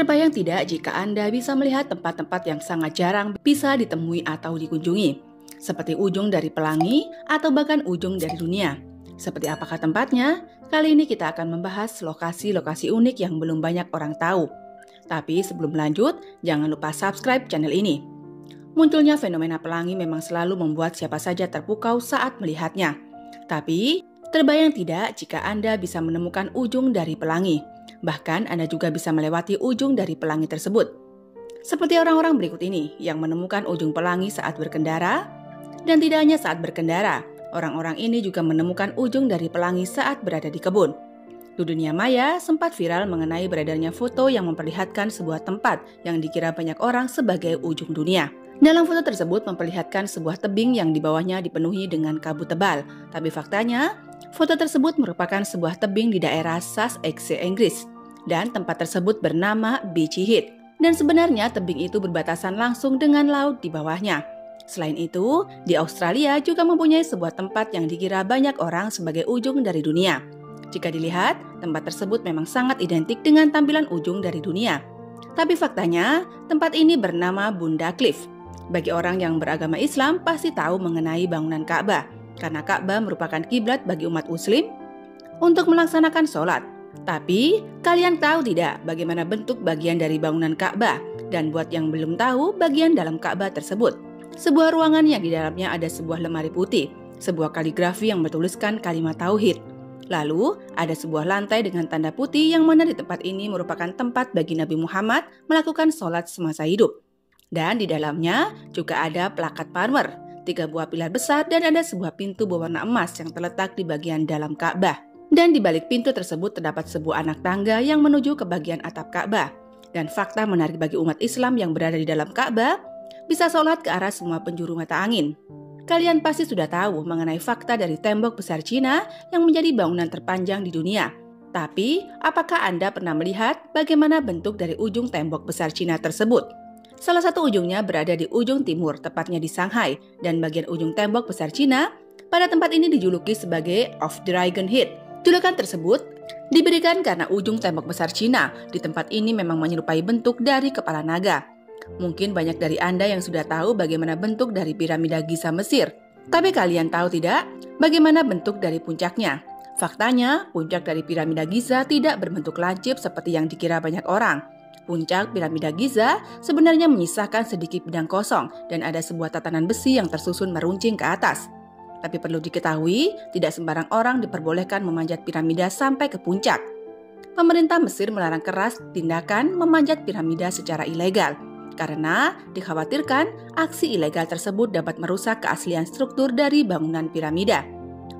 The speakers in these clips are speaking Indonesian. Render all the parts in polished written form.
Terbayang tidak jika Anda bisa melihat tempat-tempat yang sangat jarang bisa ditemui atau dikunjungi, seperti ujung dari pelangi atau bahkan ujung dari dunia. Seperti apakah tempatnya? Kali ini kita akan membahas lokasi-lokasi unik yang belum banyak orang tahu. Tapi sebelum lanjut, jangan lupa subscribe channel ini. Munculnya fenomena pelangi memang selalu membuat siapa saja terpukau saat melihatnya. Tapi, terbayang tidak jika Anda bisa menemukan ujung dari pelangi? Bahkan Anda juga bisa melewati ujung dari pelangi tersebut. Seperti orang-orang berikut ini yang menemukan ujung pelangi saat berkendara. Dan tidak hanya saat berkendara, orang-orang ini juga menemukan ujung dari pelangi saat berada di kebun. Di dunia maya sempat viral mengenai beredarnya foto yang memperlihatkan sebuah tempat yang dikira banyak orang sebagai ujung dunia. Dalam foto tersebut memperlihatkan sebuah tebing yang di bawahnya dipenuhi dengan kabut tebal. Tapi faktanya, foto tersebut merupakan sebuah tebing di daerah Sussex, Inggris. Dan tempat tersebut bernama Beachy Head. Dan sebenarnya tebing itu berbatasan langsung dengan laut di bawahnya. Selain itu, di Australia juga mempunyai sebuah tempat yang dikira banyak orang sebagai ujung dari dunia. Jika dilihat, tempat tersebut memang sangat identik dengan tampilan ujung dari dunia. Tapi faktanya, tempat ini bernama Bunda Cliff. Bagi orang yang beragama Islam pasti tahu mengenai bangunan Ka'bah, karena Ka'bah merupakan kiblat bagi umat Muslim untuk melaksanakan sholat. Tapi, kalian tahu tidak bagaimana bentuk bagian dari bangunan Ka'bah? Dan buat yang belum tahu bagian dalam Ka'bah tersebut, sebuah ruangan yang di dalamnya ada sebuah lemari putih, sebuah kaligrafi yang bertuliskan kalimat tauhid. Lalu, ada sebuah lantai dengan tanda putih yang mana di tempat ini merupakan tempat bagi Nabi Muhammad melakukan sholat semasa hidup. Dan di dalamnya juga ada plakat marmer, 3 buah pilar besar dan ada sebuah pintu berwarna emas yang terletak di bagian dalam Ka'bah. Dan di balik pintu tersebut terdapat sebuah anak tangga yang menuju ke bagian atap Ka'bah. Dan fakta menarik bagi umat Islam yang berada di dalam Ka'bah, bisa sholat ke arah semua penjuru mata angin. Kalian pasti sudah tahu mengenai fakta dari tembok besar Cina yang menjadi bangunan terpanjang di dunia. Tapi, apakah Anda pernah melihat bagaimana bentuk dari ujung tembok besar Cina tersebut? Salah satu ujungnya berada di ujung timur, tepatnya di Shanghai, dan bagian ujung tembok besar Cina pada tempat ini dijuluki sebagai of Dragon Head. Julukan tersebut diberikan karena ujung tembok besar Cina di tempat ini memang menyerupai bentuk dari kepala naga. Mungkin banyak dari Anda yang sudah tahu bagaimana bentuk dari piramida Giza Mesir. Tapi kalian tahu tidak bagaimana bentuk dari puncaknya? Faktanya, puncak dari piramida Giza tidak berbentuk lancip seperti yang dikira banyak orang. Puncak piramida Giza sebenarnya menyisakan sedikit bidang kosong dan ada sebuah tatanan besi yang tersusun meruncing ke atas. Tapi perlu diketahui, tidak sembarang orang diperbolehkan memanjat piramida sampai ke puncak. Pemerintah Mesir melarang keras tindakan memanjat piramida secara ilegal, karena dikhawatirkan aksi ilegal tersebut dapat merusak keaslian struktur dari bangunan piramida.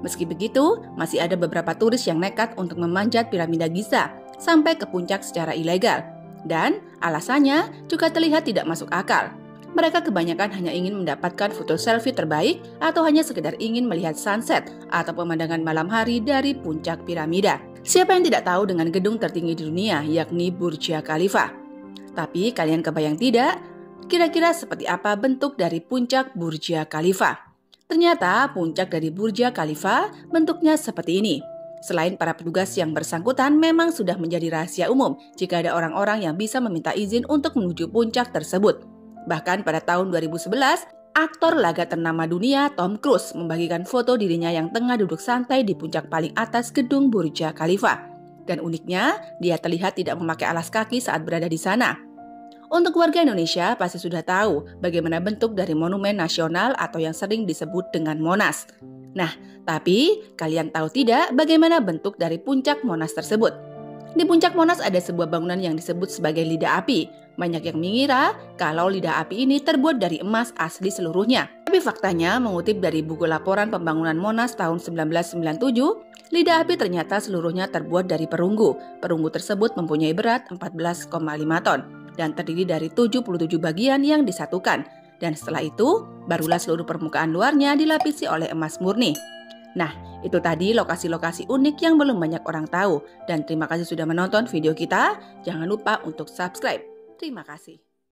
Meski begitu, masih ada beberapa turis yang nekat untuk memanjat piramida Giza sampai ke puncak secara ilegal. Dan alasannya juga terlihat tidak masuk akal. Mereka kebanyakan hanya ingin mendapatkan foto selfie terbaik atau hanya sekedar ingin melihat sunset atau pemandangan malam hari dari puncak piramida. Siapa yang tidak tahu dengan gedung tertinggi di dunia yakni Burj Khalifa? Tapi kalian kebayang tidak? Kira-kira seperti apa bentuk dari puncak Burj Khalifa? Ternyata puncak dari Burj Khalifa bentuknya seperti ini. Selain para petugas yang bersangkutan memang sudah menjadi rahasia umum jika ada orang-orang yang bisa meminta izin untuk menuju puncak tersebut. Bahkan pada tahun 2011, aktor laga ternama dunia Tom Cruise membagikan foto dirinya yang tengah duduk santai di puncak paling atas gedung Burj Khalifa. Dan uniknya, dia terlihat tidak memakai alas kaki saat berada di sana. Untuk warga Indonesia pasti sudah tahu bagaimana bentuk dari Monumen Nasional atau yang sering disebut dengan Monas. Nah, tapi kalian tahu tidak bagaimana bentuk dari puncak Monas tersebut? Di puncak Monas ada sebuah bangunan yang disebut sebagai lidah api. Banyak yang mengira kalau lidah api ini terbuat dari emas asli seluruhnya. Tapi faktanya, mengutip dari buku laporan pembangunan Monas tahun 1997, lidah api ternyata seluruhnya terbuat dari perunggu. Perunggu tersebut mempunyai berat 14,5 ton dan terdiri dari 77 bagian yang disatukan. Dan setelah itu, barulah seluruh permukaan luarnya dilapisi oleh emas murni. Nah, itu tadi lokasi-lokasi unik yang belum banyak orang tahu. Dan terima kasih sudah menonton video kita. Jangan lupa untuk subscribe. Terima kasih.